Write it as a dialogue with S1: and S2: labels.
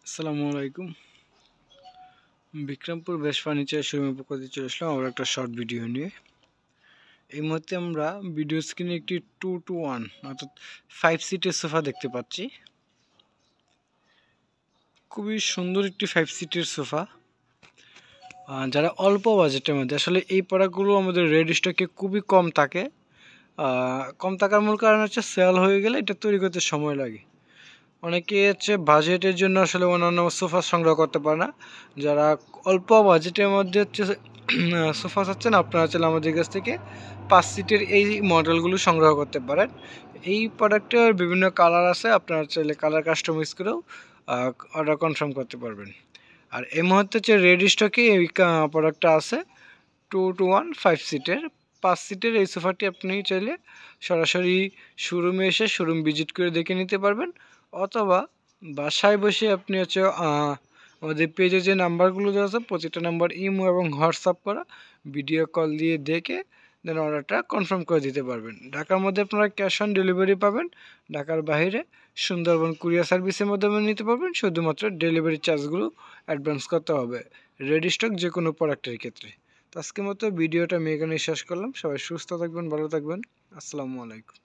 S1: আসসালামু আলাইকুম। বিক্রমপুর বেশ ফার্নিচার শোরুমের পক্ষ থেকে চলে আসলাম আবার একটা শর্ট ভিডিও নিয়ে। এই মুহূর্তে আমরা ভিডিও স্ক্রিনে একটি 2-to-1 অর্থাৎ 5 সিটের সোফা দেখতে পাচ্ছি। খুবই সুন্দর একটি 5 সিটের সোফা। যারা অল্প বাজেটের মধ্যে, আসলে এই প্রোডাক্টগুলো আমাদের রেড স্টকে খুবই কম থাকে। কম থাকার মূল কারণ হচ্ছে সেল হয়ে গেলে এটা তৈরি করতে সময় লাগে। অনেকে হচ্ছে বাজেটের জন্য আসলে অন্যান্য সোফা সংগ্রহ করতে পারে না। যারা অল্প বাজেটের মধ্যে হচ্ছে সোফা চাচ্ছেন, আপনারা চাইলে আমাদের কাছ থেকে 5 সিটের এই মডেলগুলো সংগ্রহ করতে পারেন। এই প্রোডাক্টের বিভিন্ন কালার আছে, আপনারা চাইলে কালার কাস্টমাইজ করেও অর্ডার কনফার্ম করতে পারবেন। আর এই মুহূর্তে হচ্ছে রেড স্টকে এই প্রোডাক্টটা আছে 2-to-1 5 সিটের। 5 সিটের এই সোফাটি আপনি চাইলে সরাসরি শোরুমে এসে শোরুম ভিজিট করে দেখে নিতে পারবেন, অথবা বাসায় বসে আপনি হচ্ছে আমাদের পেজে যে নাম্বারগুলো দেওয়া আছে প্রতিটা নাম্বার ইমো এবং হোয়াটসঅ্যাপ করা, ভিডিও কল দিয়ে দেখে দেন অর্ডারটা কনফার্ম করে দিতে পারবেন। ঢাকার মধ্যে আপনারা ক্যাশ অন ডেলিভারি পাবেন, ঢাকার বাইরে সুন্দরবন কুরিয়ার সার্ভিসের মাধ্যমে নিতে পারবেন। শুধুমাত্র ডেলিভারি চার্জগুলো অ্যাডভান্স করতে হবে রেডি স্টক যে কোনো প্রোডাক্টের ক্ষেত্রে। তো আজকের মতো ভিডিওটা আমি এখানে শেষ করলাম। সবাই সুস্থ থাকবেন, ভালো থাকবেন। আসসালামু আলাইকুম।